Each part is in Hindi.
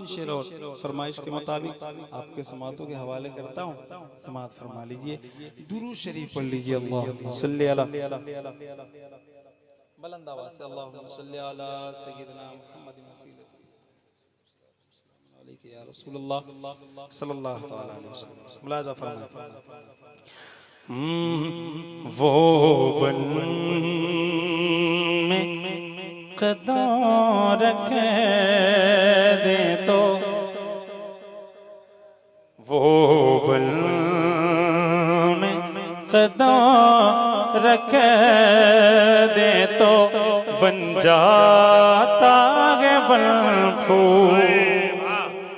तीन शेर और फरमाइश के मुताबिक आपके समातों के हवाले करता हूँ, समात फरमा लीजिए। दुरूद शरीफ पढ़ लीजिए। अल्लाहुम्मा सल्ली अला, बुलंद आवाज से अल्लाहुम्मा सल्ली अला सय्यिदना मुहम्मदिन अलैहि या रसूलुल्लाह सल्लल्लाहु तआला अलैहि वसल्लम। मुलाज़ा फरमाएं। वो बन में कदम रख दे तो, वो बन में कदम रख दे तो बन जाता है बन फूल।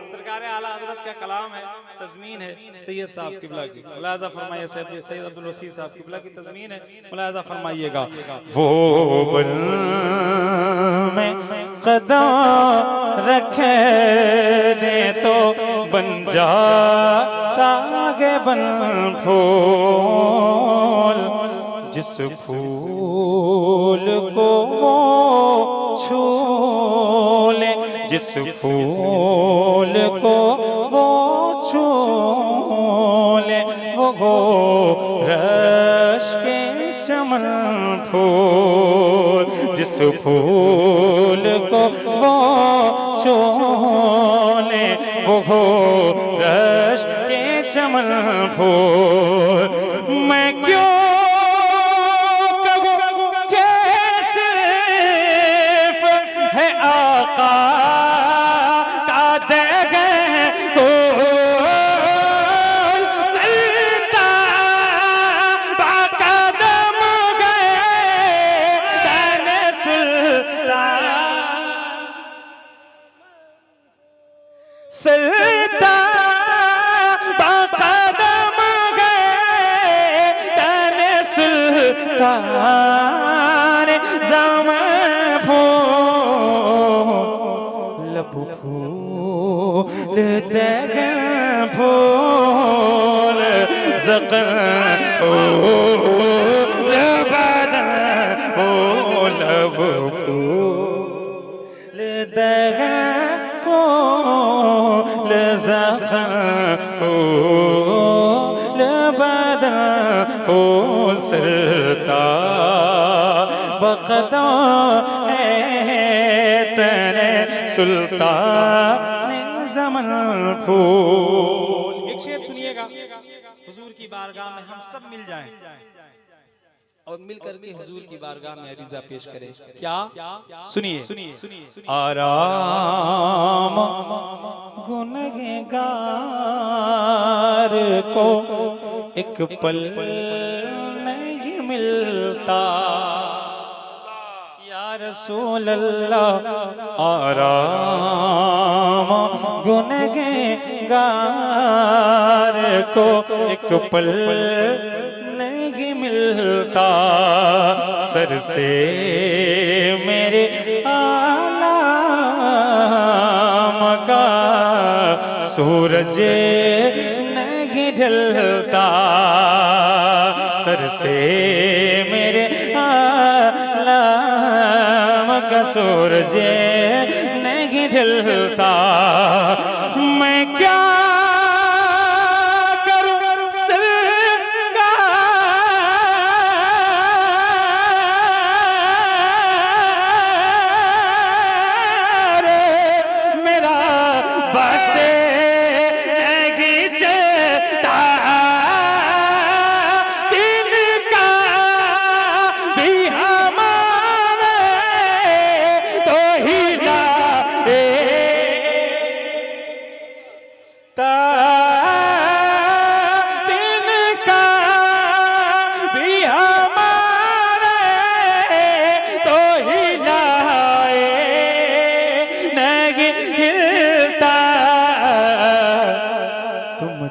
सरकार आला हज़रत का कलाम है, तज़मीन है सैयद साहब किबला की। मुलाज़ा फरमाइए, सैयद अब्दुल वसी साहब किबला की तज़मीन है, मुलाज़ा फरमाइएगा। वो बन में कदम रख दे तो बन जाता है बन फूल। जिस फूल को वो छू ले, जिस फूल को वो छू ले, वो रश के चमन फूल। जिस फूल को वो छू ले, वो रश के चमन फूल। मैं क्यों सरता बाक़दम गए तने सुल्तान ज़मां फूल। लब फूल दगन फूल ज़क़न फूल बदन फूल। लब फूल दगन फूल सरता बक़दम है तेरे सुल्तान ज़मन फूल। एक शेर सुनिएगा, हुजूर की बारगाह में हम सब मिल जाएं और मिल करके हुजूर की बारगाह में अरीज़ा पेश करें। क्या? सुनिए। आराम गुनहगार को एक पल नहीं मिलता, या रसूल अल्लाह। आराम गुनहगार को एक पल नहीं मिलता। सर से मेरे आलाम का सूरज नहीं ढलता। सर से मेरे आलाम का सूरज नहीं ढलता। मैं क्या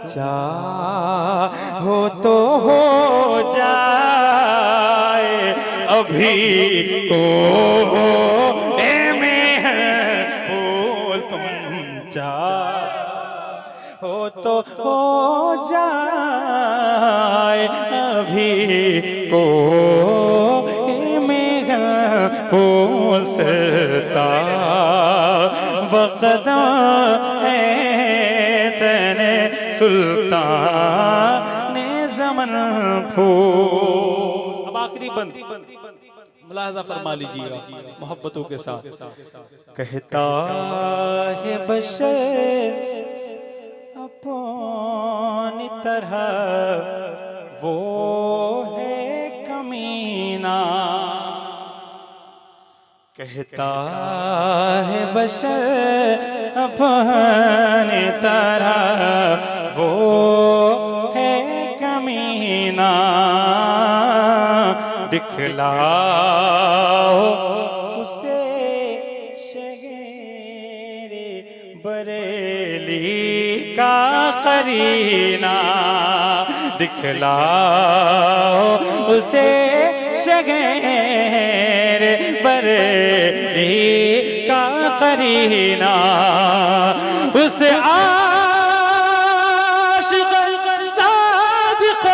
चाहो तो हो जाए अभी तो ए महबूब। तुम चाहो तो हो जाए अभी को ए महबूब। सरता बक़दम है तेरे सुल्तान ज़मन फूल। अब आखिरी बंद मुलाहज़ा फरमा लीजिएगा मोहब्बतों के साथ। कहता है बशर अपनी तरह वो है कमीना, कहता है बशर अपनी तरह वो है कमीना, दिखलाओ उसे शगेरे बरेली का करीना, दिखलाओ उसे शगेरे बरेली का करीना, उस आशिक़ सादिक़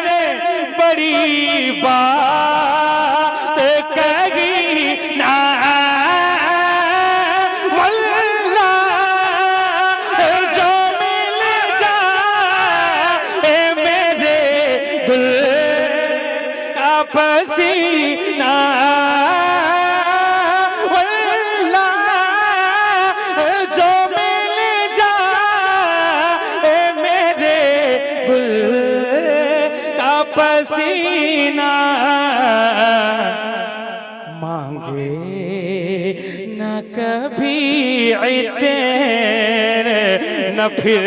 ने बड़ी बात कही ना, वल्लाह जो मिल जाए मेरे दिल का पसीना, पसीना मांगे न कभी इतर न फिर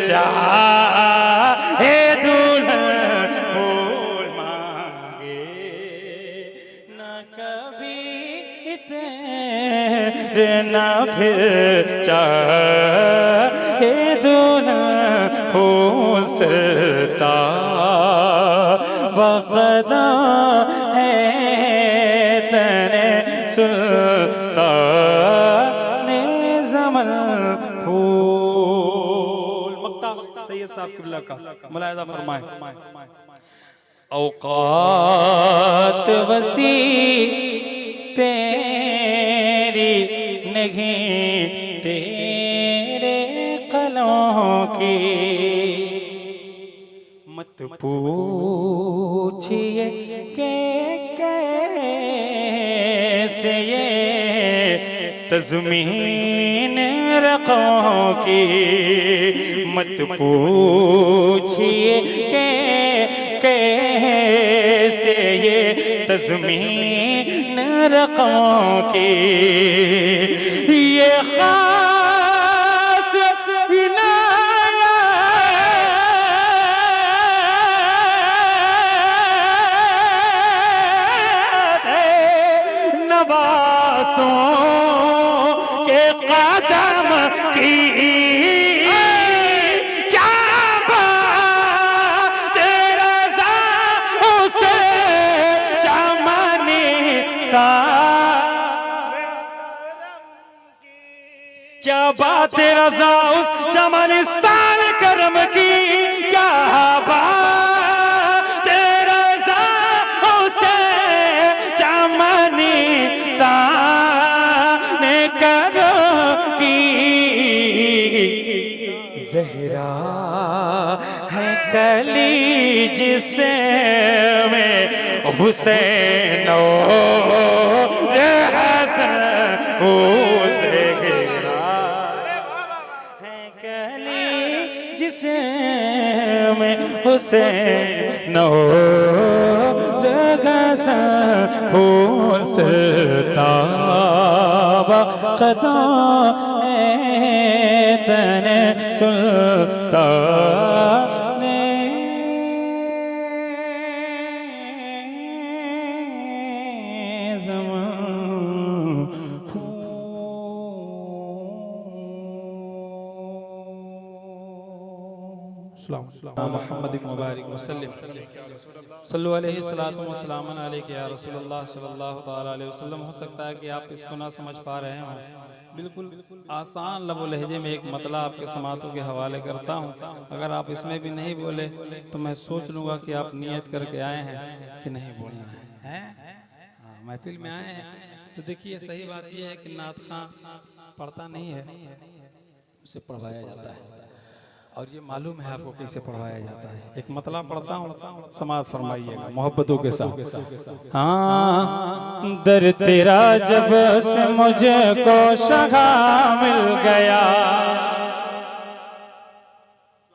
चाहे दुल्हन फूल, मांगे न कभी इतर न फिर चाहे दुल्हन फूल, सरता बक़दम है तेरे सुल्तान ज़मन फूल। मक्ता सैयद साहब क़िबला का मुलाहिज़ा फरमाएं। औक़ात वसी तेरी नहीं तेरे कलों की, मत पूछिए कि कैसे ये तज़मीन रक़ों की, मत पूछिए कि कैसे ये तज़मीन रक़ों की, ये के कदम की क्या बात रज़ा उसे चमनी सा, क्या बात रज़ा उस चमनिस्तान करम की, क्या बात रज़ा उसे चमनिस्तान करम की, ज़हरा है कली जिसमें हुसैन और हसन हो, ज़हरा है कली जिसमें हुसैन और हसन फूल, सरता बक़दम है तेरे सुल्तान ज़मन मोहम्मद मुबारक वसल्लम सल्लल्लाहु अलैहि वसल्लम अलैहि या रसूलुल्लाह सल्लल्लाहु तआला अलैहि वसल्लम। हो सकता है कि आप इसको ना समझ पा रहे हों, बिल्कुल आसान लबो लहजे में एक मतला आपके समातों के हवाले करता हूँ। अगर आप इसमें भी नहीं बोले तो मैं सोच लूँगा कि आप नियत करके आए हैं कि नहीं बोलना है। महफिल में आए हैं तो देखिए सही बात यह है कि नात खां पढ़ता नहीं है, उसे पढ़वाया जाता है। और ये मालूम है आपको कैसे पढ़वाया जाता है। एक मतलब पढ़ता हूँ, समाज फरमाइएगा मोहब्बतों के साथ। हाँ, दर तेरा जब से मुझको शगा मिल गया।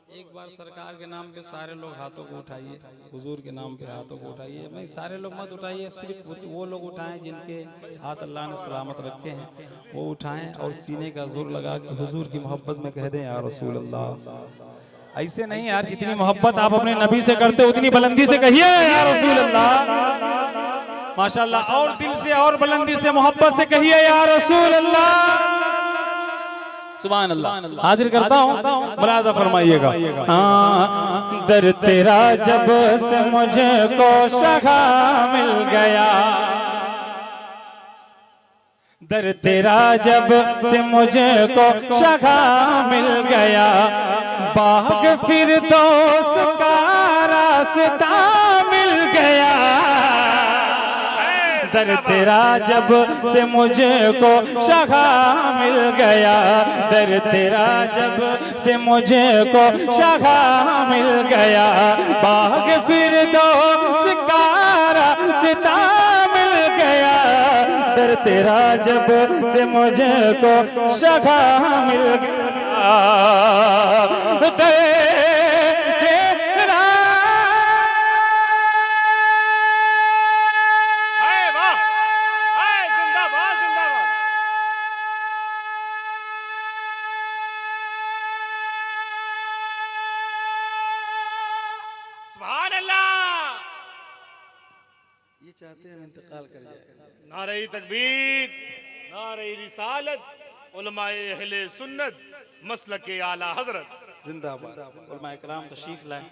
एक बार सरकार के नाम पे सारे लोग हाथों को उठाइए, हुजूर के नाम पे हाथों को उठाइए। भाई सारे लोग मत उठाइए, सिर्फ वो लोग उठाएं जिनके हाथ अल्लाह ने सलामत रखे हैं, वो उठाएं और सीने का जोर लगा के हुजूर की मोहब्बत में कह दें या रसूल अल्लाह। ऐसे नहीं यार, जितनी मोहब्बत आप अपने नबी से करते उतनी बुलंदी से कहिए या रसूल अल्लाह। माशाल्लाह, और दिल से और बुलंदी से मोहब्बत से कहिए या रसूल अल्लाह। सुभान अल्लाह। हाजिर करता हूँ, मुलाजा फरमाइएगा। हाँ, दर तेरा जब से मुझको शगा मिल गया, दर तेरा जब से मुझको शगा मिल गया, बाग फिरदौस का रास्ता मिल गया। दर तेरा जब से मुझको शगा मिल गया, दर तेरा जब से मुझको शगा मिल गया, बाग फिरदौस का रास्ता मिल गया। दर तेरा जब से मुझको शगा मिल गया, ये चाहते हैं इंतकाल कर जाए। नारे तकबीर, नारे रिसालत, उलमाए अहले सुन्नत, मसलके आला हजरत जिंदाबाद। उलमा इकराम तशरीफ लाए।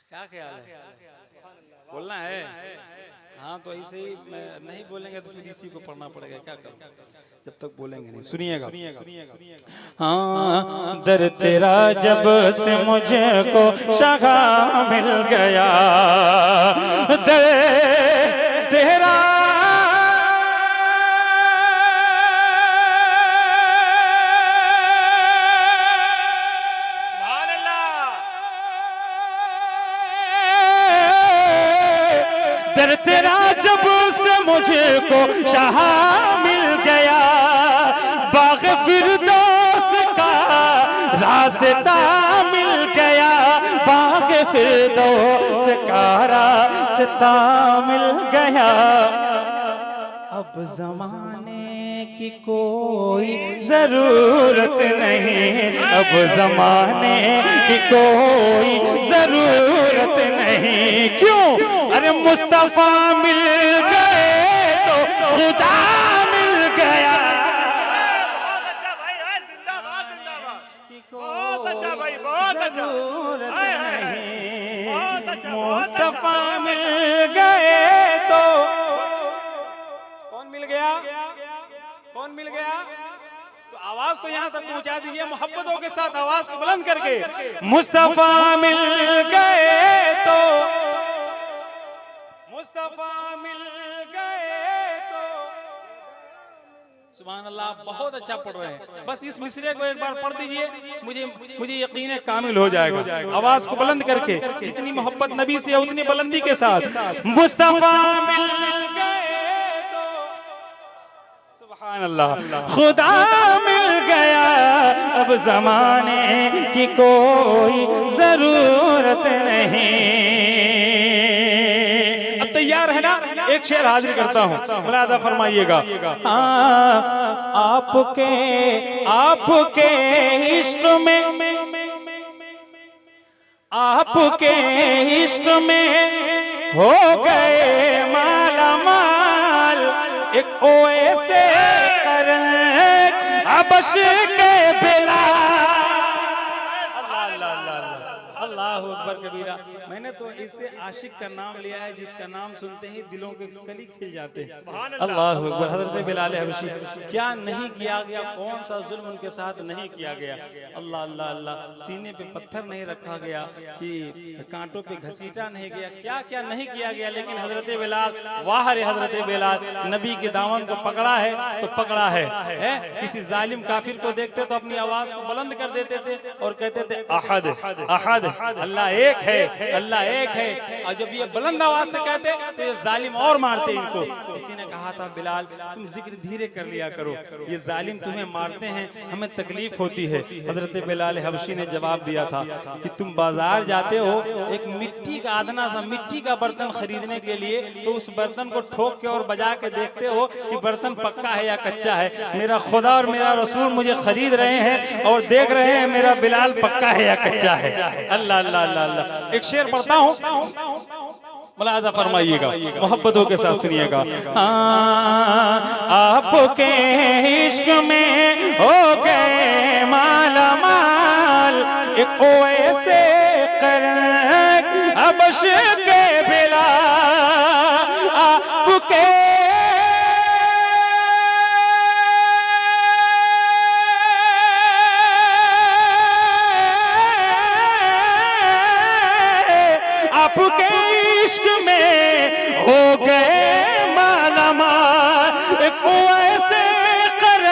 क्या ख्याल है, बोलना है? हाँ तो ऐसे ही नहीं बोलेंगे तो फिर इसी को पढ़ना पड़ेगा, क्या करूं जब तक बोलेंगे नहीं। सुनिएगा। हाँ, दर तेरा जब से मुझको शगा मिल गया, दर तेरा दर तेरा जब से मुझको शगा मिल गया, बाग फिरदौस का रास्ता मिल गया, बाग फिरदौस का रास्ता मिल गया। अब जमाने की कोई जरूरत नहीं, अब जमाने की कोई जरूरत नहीं। क्यों? अरे मुस्तफा मिल गए तो खुदा मिल गया। बहुत अच्छा भाई, जिंदाबाद जिंदाबाद, बहुत अच्छा भाई, बहुत अच्छा, बहुत अच्छा, मुस्तफा मिल गए तो कौन मिल गया? कौन मिल गया? तो आवाज तो यहां तक पहुंचा दीजिए मोहब्बतों के साथ, आवाज को बुलंद करके, मुस्तफा मिल गए तो, मुस्तफा मिल गए तो। सुभान अल्लाह, बहुत अच्छा पढ़ रहे हैं। बस इस मिसरे को एक बार पढ़ दीजिए, मुझे यकीन है कामिल हो जाएगा। आवाज को बुलंद करके, जितनी मोहब्बत नबी से है उतनी बुलंदी के साथ, मुस्तफा मिल गए तो, सुभान अल्लाह, खुदा मिल गया, अब जमाने की कोई जरूरत नहीं। अब तैयार है ना? एक शेर हाजिर करता हूँ, मुलाजा फरमाइएगा। आपके आपके इश्क में, आपके इश्क में हो गए माला माल, एक ओएसे करन अबश के बिलाल। अल्लाह अल्लाह अल्लाह, अल्लाह अकबर कबीरा। मैंने तो इससे आशिक का नाम लिया है जिसका नाम सुनते ही दिलों के कली खिल जाते हैं। अल्लाह अकबर। हजरत बिलाल हबशी, क्या नहीं किया गया, कौन सा जुल्म उनके साथ नहीं किया गया। अल्लाह अल्लाह अल्लाह। सीने पे पत्थर नहीं रखा गया कि कांटों पे घसीटा नहीं गया, क्या क्या नहीं किया गया। लेकिन हजरत बिलाल, वाह रे हजरत बिलाल, नबी के दामन को पकड़ा है तो पकड़ा है। किसी जालिम काफिर को देखते तो अपनी आवाज को बुलंद कर देते थे और कहते थे अहद अहद, अल्लाह एक है, अल्लाह एक है। और जब ये बुलंद आवाज से कहते तो ये जालिम और मारते इनको। किसी ने कहा था बिलाल तुम जिक्र धीरे कर लिया करो, ये जालिम तुम्हें मारते हैं, हमें तकलीफ होती है। हजरत बिलाल हबशी ने जवाब दिया था कि तुम बाजार जाते हो एक मिट्टी का आदना सा मिट्टी का बर्तन खरीदने के लिए, तो उस बर्तन को ठोक के और बजा के देखते हो कि बर्तन पक्का है या कच्चा है। मेरा खुदा और मेरा रसूल मुझे खरीद रहे हैं और देख रहे हैं मेरा बिलाल पक्का है या कच्चा है। अल्लाह अल्लाह अल्लाह अल्लाह। एक शेर पढ़ता हूँ, मुलाजा फरमाइएगा, मोहब्बतों के साथ सुनिएगा। आपके इश्क में हो गए माला माल, एक ऐसे करन अबश के बिला आपके आपके इश्क में हो गए माला माल, एक ऐसे कर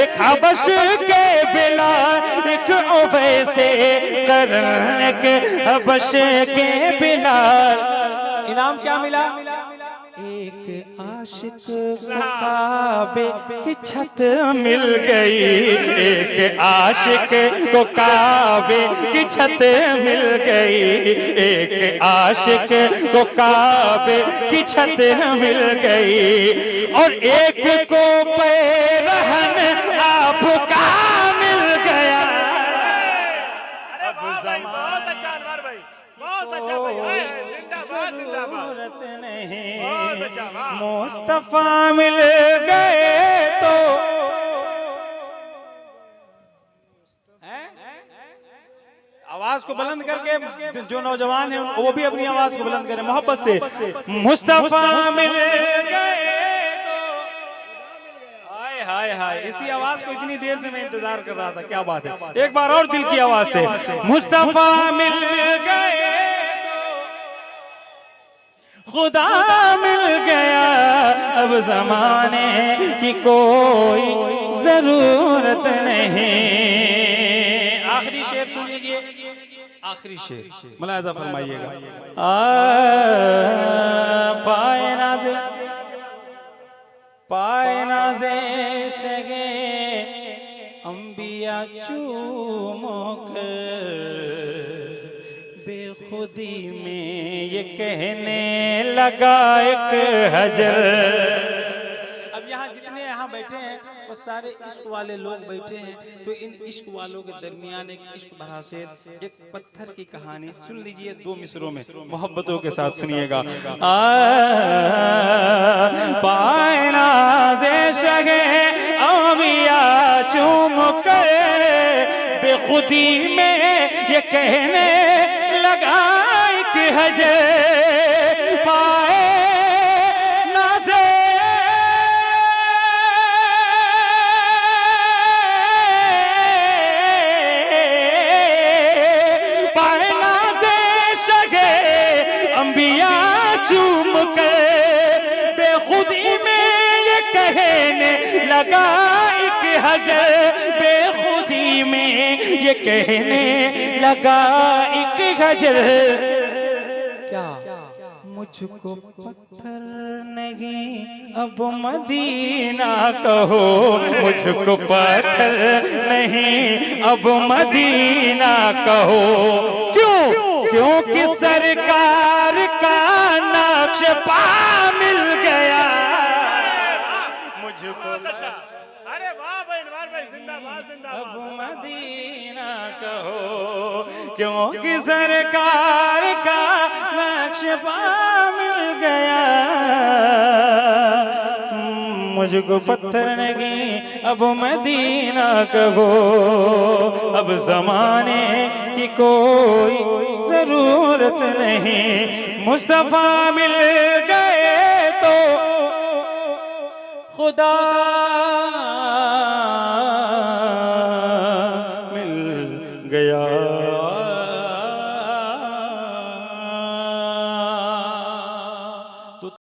एक हबश के बिला, एक वैसे कर एक हबश के बिला। इनाम क्या मिला? एक आशिक को काबे की छत मिल गई, एक आशिक को काबे की छत मिल गई, एक आशिक को काबे की छत मिल गई, और एक को पैरहन आपका मिल गया। बहुत अच्छा अनवर भाई, बहुत अच्छा भाई, जिंदाबाद जिंदाबाद। नहीं बहुत अच्छा, वाह। मुस्तफा मिल गए तो आवाज को बुलंद करके जो नौजवान है वो भी अपनी आवाज को बुलंद करें मोहब्बत से। मुस्तफा मिल गए तो हाय हाय हाय। इसी आवाज को इतनी देर से मैं इंतजार कर रहा था, क्या बात है। एक बार और दिल की आवाज से, मुस्तफा मिल गए खुदा मिल गया, अब जमाने की कोई जरूरत नहीं। आखिरी शेर सुन लीजिए, आखिरी शेर मुलाहिजा फरमाइएगा। पाए नाज़े शगे अंबिया चूमो कर, बेखुदी में ये कहने लगा एक हजर। अब यहाँ जितने यहाँ बैठे हैं वो सारे इश्क वाले लोग बैठे हैं, तो इन इश्क वालों के दरमियान एक इश्क भरा शेर, एक पत्थर की कहानी सुन लीजिए 2 मिसरों में, मोहब्बतों के साथ सुनिएगा। पाए नाज़े शगे अंबिया चूम कर, बेखुदी में ये कहने लगा एक हजर, पाए नाज़े पाए नाज़े शगे अंबिया चूम कर, बेखुदी में ये कहने लगा एक हजर, बेखुदी में ये कहने लगा एक हजर। क्या मुझको पत्थर नहीं अब मदीना कहो, मुझको पत्थर नहीं अब मदीना कहो। क्यों? क्योंकि सरकार का नक्श पा मिल गया मुझको। अरे वाह भाई अनवर भाई, जिंदाबाद जिंदाबाद। अब मदीना कहो, क्योंकि सरकार का नक्श पा मिल गया, मुझको पत्थर नहीं अब मदीना कहो, अब जमाने की कोई जरूरत नहीं, मुस्तफा मिल गए तो खुदा